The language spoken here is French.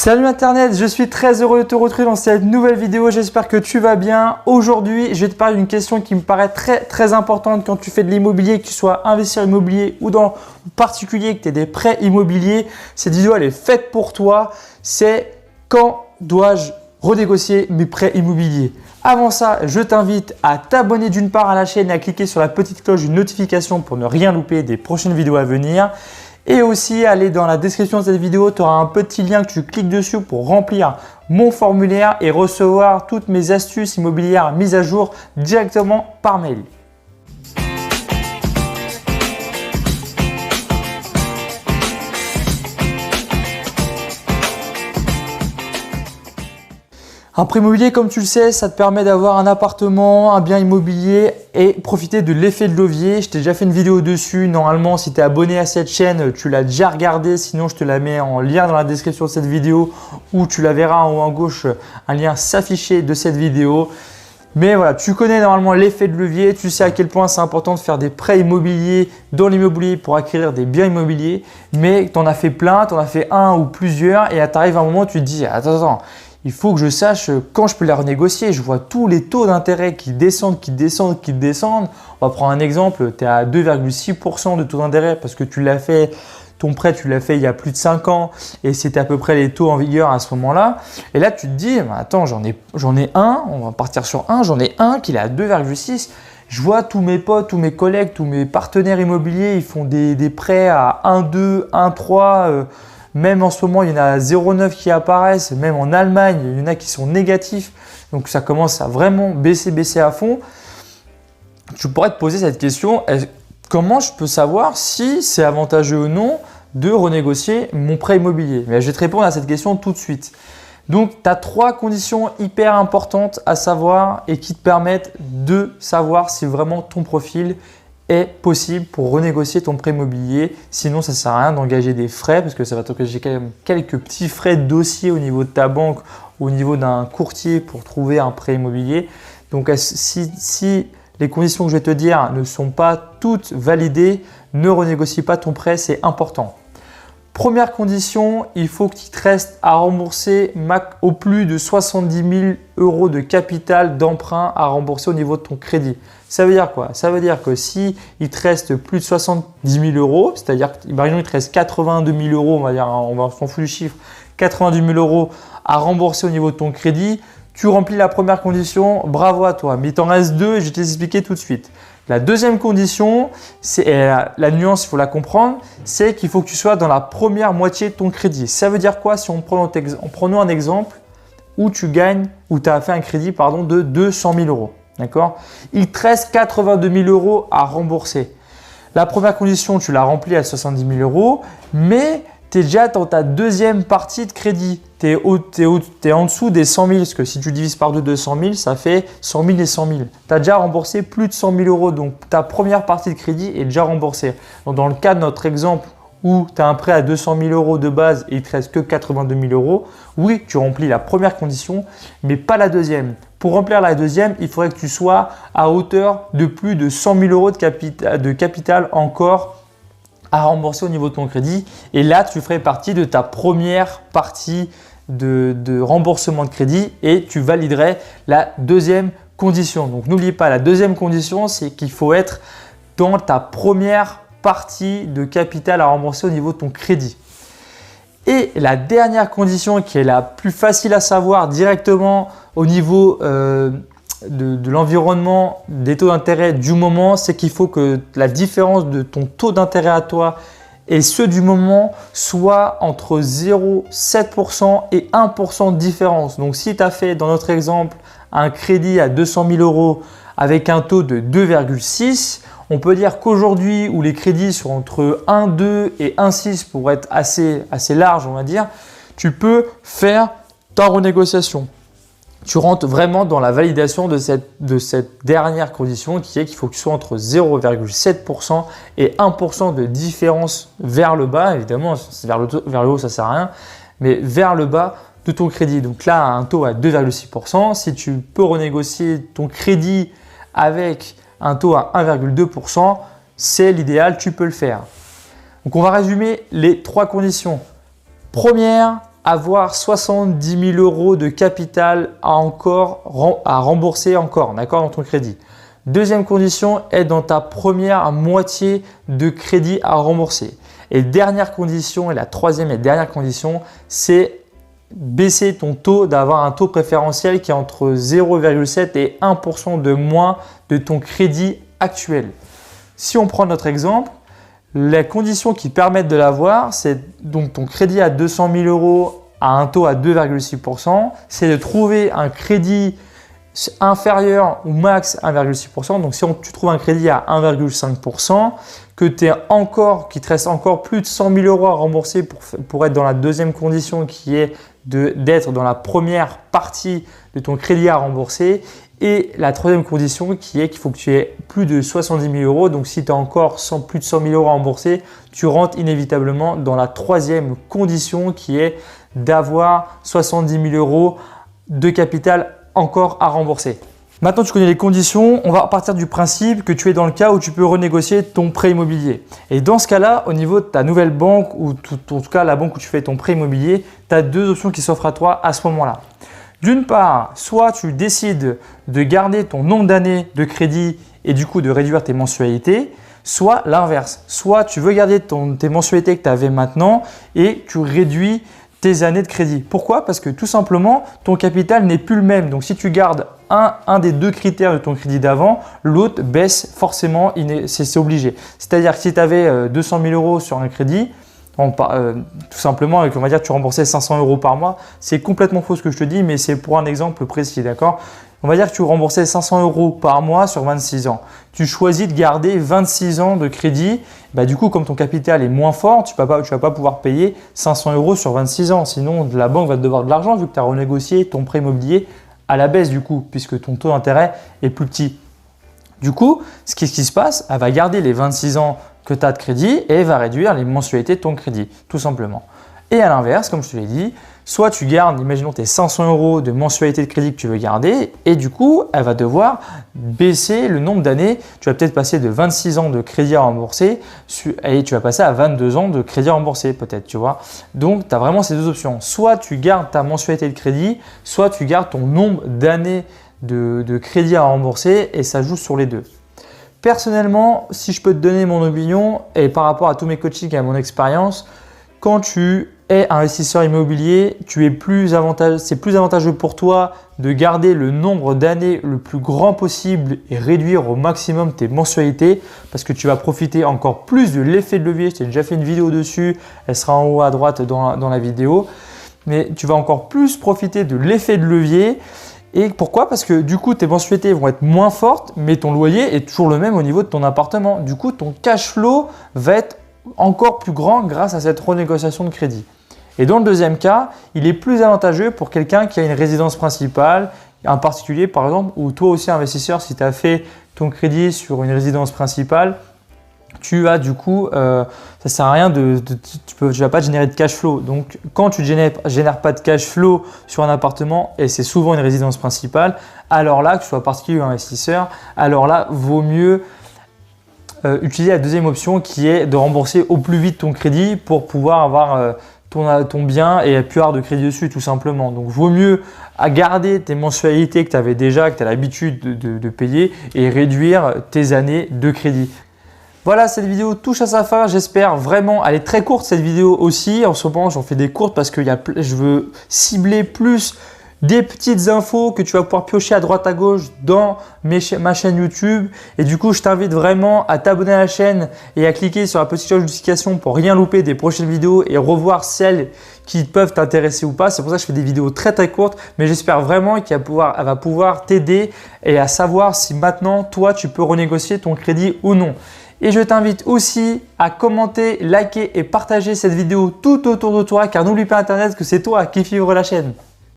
Salut Internet, je suis très heureux de te retrouver dans cette nouvelle vidéo, j'espère que tu vas bien. Aujourd'hui, je vais te parler d'une question qui me paraît très importante quand tu fais de l'immobilier, que tu sois investisseur immobilier ou dans particulier que tu aies des prêts immobiliers. Cette vidéo, elle est faite pour toi, c'est quand dois-je renégocier mes prêts immobiliers? Avant ça, je t'invite à t'abonner d'une part à la chaîne et à cliquer sur la petite cloche d'une notification pour ne rien louper des prochaines vidéos à venir. Et aussi, aller dans la description de cette vidéo, tu auras un petit lien que tu cliques dessus pour remplir mon formulaire et recevoir toutes mes astuces immobilières mises à jour directement par mail. Un prêt immobilier, comme tu le sais, ça te permet d'avoir un appartement, un bien immobilier et profiter de l'effet de levier. Je t'ai déjà fait une vidéo dessus. Normalement, si tu es abonné à cette chaîne, tu l'as déjà regardé. Sinon, je te la mets en lien dans la description de cette vidéo ou tu la verras en haut à gauche, un lien s'afficher de cette vidéo. Mais voilà, tu connais normalement l'effet de levier. Tu sais à quel point c'est important de faire des prêts immobiliers dans l'immobilier pour acquérir des biens immobiliers. Mais tu en as fait plein, tu en as fait un ou plusieurs et tu arrives à un moment où tu te dis « Attends. Il faut que je sache quand je peux la renégocier. Je vois tous les taux d'intérêt qui descendent. On va prendre un exemple, tu es à 2,6% de taux d'intérêt parce que tu l'as fait, ton prêt, tu l'as fait il y a plus de 5 ans et c'était à peu près les taux en vigueur à ce moment-là. Et là, tu te dis, attends, j'en ai un, on va partir sur un, j'en ai un qui est à 2,6. Je vois tous mes potes, tous mes collègues, tous mes partenaires immobiliers, ils font des prêts à 1,2, 1,3. Même en ce moment, il y en a 0,9 qui apparaissent. Même en Allemagne, il y en a qui sont négatifs. Donc, ça commence à vraiment baisser à fond. Tu pourrais te poser cette question. Comment je peux savoir si c'est avantageux ou non de renégocier mon prêt immobilier? Mais je vais te répondre à cette question tout de suite. Donc, tu as 3 conditions hyper importantes à savoir et qui te permettent de savoir si vraiment ton profil est possible pour renégocier ton prêt immobilier. Sinon, ça ne sert à rien d'engager des frais parce que ça va t'engager quand même quelques petits frais de dossier au niveau de ta banque, au niveau d'un courtier pour trouver un prêt immobilier. Donc, si les conditions que je vais te dire ne sont pas toutes validées, ne renégocie pas ton prêt, c'est important. Première condition, il faut qu'il te reste à rembourser au plus de 70 000 € de capital d'emprunt à rembourser au niveau de ton crédit. Ça veut dire quoi? Ça veut dire que si il te reste plus de 70 000 €, c'est-à-dire imaginons il te reste 82 000 €, on va dire, on s'en fout du chiffre, 90 000 € à rembourser au niveau de ton crédit, tu remplis la première condition, bravo à toi. Mais il t'en reste 2 et je vais te les expliquer tout de suite. La deuxième condition, la nuance, il faut la comprendre, c'est qu'il faut que tu sois dans la première moitié de ton crédit. Ça veut dire quoi? Si on prend un exemple où tu as fait un crédit de 200 000 €. D'accord? Il te reste 82 000 € à rembourser. La première condition, tu l'as remplie à 70 000 €, mais tu es déjà dans ta deuxième partie de crédit. Tu es en dessous des 100 000, parce que si tu divises par 200 000, ça fait 100 000 et 100 000. Tu as déjà remboursé plus de 100 000 €, donc ta première partie de crédit est déjà remboursée. Donc, dans le cas de notre exemple où tu as un prêt à 200 000 € de base et il ne te reste que 82 000 €, oui, tu remplis la première condition, mais pas la deuxième. Pour remplir la deuxième, il faudrait que tu sois à hauteur de plus de 100 000 € de capital encore à rembourser au niveau de ton crédit. Et là, tu ferais partie de ta première partie de remboursement de crédit et tu validerais la deuxième condition. Donc, n'oublie pas, la deuxième condition, c'est qu'il faut être dans ta première partie de capital à rembourser au niveau de ton crédit. Et la dernière condition qui est la plus facile à savoir directement au niveau de l'environnement des taux d'intérêt du moment, c'est qu'il faut que la différence de ton taux d'intérêt à toi et ceux du moment soit entre 0,7% et 1% de différence. Donc, si tu as fait dans notre exemple un crédit à 200 000 € avec un taux de 2,6, on peut dire qu'aujourd'hui où les crédits sont entre 1,2 et 1,6 pour être assez large, on va dire, tu peux faire ta renégociation. Tu rentres vraiment dans la validation de cette dernière condition qui est qu'il faut que tu sois entre 0,7% et 1% de différence vers le bas. Évidemment, vers le haut, ça ne sert à rien, mais vers le bas de ton crédit. Donc là, un taux à 2,6%, si tu peux renégocier ton crédit avec un taux à 1,2%, c'est l'idéal, tu peux le faire. Donc on va résumer les 3 conditions. Première, avoir 70 000 € de capital à rembourser encore, d'accord, dans ton crédit. Deuxième condition, être dans ta première moitié de crédit à rembourser. Et dernière condition, et la troisième et dernière condition, c'est baisser ton taux, d'avoir un taux préférentiel qui est entre 0,7 et 1% de moins de ton crédit actuel. Si on prend notre exemple, les conditions qui permettent de l'avoir, c'est donc ton crédit à 200 000 € à un taux à 2,6%, c'est de trouver un crédit inférieur ou max 1,6%. Donc si tu trouves un crédit à 1,5%, qu'il te reste encore plus de 100 000 € à rembourser pour être dans la deuxième condition qui est d'être dans la première partie de ton crédit à rembourser. Et la troisième condition qui est qu'il faut que tu aies plus de 70 000 €. Donc si tu as encore plus de 100 000 € à rembourser, tu rentres inévitablement dans la troisième condition qui est d'avoir 70 000 € de capital encore à rembourser. Maintenant, tu connais les conditions. On va partir du principe que tu es dans le cas où tu peux renégocier ton prêt immobilier. Et dans ce cas-là, au niveau de ta nouvelle banque ou en tout cas la banque où tu fais ton prêt immobilier, tu as deux options qui s'offrent à toi à ce moment-là. D'une part, soit tu décides de garder ton nombre d'années de crédit et du coup de réduire tes mensualités, soit l'inverse. Soit tu veux garder tes mensualités que tu avais maintenant et tu réduis tes années de crédit. Pourquoi? Parce que tout simplement, ton capital n'est plus le même. Donc, si tu gardes un des deux critères de ton crédit d'avant, l'autre baisse forcément, c'est obligé. C'est-à-dire que si tu avais 200 000 € sur un crédit, tout simplement, on va dire que tu remboursais 500 € par mois, c'est complètement faux ce que je te dis, mais c'est pour un exemple précis, d'accord? On va dire que tu remboursais 500 € par mois sur 26 ans. Tu choisis de garder 26 ans de crédit. Du coup, comme ton capital est moins fort, tu ne vas pas pouvoir payer 500 € sur 26 ans. Sinon, la banque va te devoir de l'argent vu que tu as renégocié ton prêt immobilier à la baisse du coup, puisque ton taux d'intérêt est plus petit. Du coup, ce qui se passe, elle va garder les 26 ans que tu as de crédit et elle va réduire les mensualités de ton crédit, tout simplement. Et à l'inverse, comme je te l'ai dit, soit tu gardes, imaginons tes 500 € de mensualité de crédit que tu veux garder et du coup, elle va devoir baisser le nombre d'années. Tu vas peut-être passer de 26 ans de crédit à rembourser et tu vas passer à 22 ans de crédit à rembourser peut-être, tu vois. Donc, tu as vraiment ces deux options. Soit tu gardes ta mensualité de crédit, soit tu gardes ton nombre d'années de crédit à rembourser et ça joue sur les deux. Personnellement, si je peux te donner mon opinion et par rapport à tous mes coachings et à mon expérience, quand tu es investisseur immobilier, c'est plus avantageux pour toi de garder le nombre d'années le plus grand possible et réduire au maximum tes mensualités parce que tu vas profiter encore plus de l'effet de levier. Je t'ai déjà fait une vidéo dessus, elle sera en haut à droite dans la vidéo. Mais tu vas encore plus profiter de l'effet de levier. Et pourquoi? Parce que du coup, tes mensualités vont être moins fortes, mais ton loyer est toujours le même au niveau de ton appartement. Du coup, ton cash flow va être encore plus grand grâce à cette renégociation de crédit. Et dans le deuxième cas, il est plus avantageux pour quelqu'un qui a une résidence principale, en particulier par exemple, ou toi aussi investisseur, si tu as fait ton crédit sur une résidence principale, tu as du coup, ça ne sert à rien, tu ne vas pas générer de cash flow. Donc, quand tu ne génères pas de cash flow sur un appartement et c'est souvent une résidence principale, alors là, que tu sois particulier ou investisseur, alors là, vaut mieux utiliser la deuxième option qui est de rembourser au plus vite ton crédit pour pouvoir avoir ton bien et plus avoir de crédit dessus tout simplement. Donc, vaut mieux garder tes mensualités que tu avais déjà, que tu as l'habitude de payer et réduire tes années de crédit. Voilà, cette vidéo touche à sa fin. J'espère vraiment, elle est très courte cette vidéo aussi. En ce moment, j'en fais des courtes parce que je veux cibler plus des petites infos que tu vas pouvoir piocher à droite à gauche dans ma chaîne YouTube. Et du coup, je t'invite vraiment à t'abonner à la chaîne et à cliquer sur la petite cloche de notification pour rien louper des prochaines vidéos et revoir celles qui peuvent t'intéresser ou pas. C'est pour ça que je fais des vidéos très très courtes, mais j'espère vraiment qu'elle va pouvoir t'aider et à savoir si maintenant, toi, tu peux renégocier ton crédit ou non. Et je t'invite aussi à commenter, liker et partager cette vidéo tout autour de toi car n'oublie pas Internet que c'est toi qui vivre la chaîne.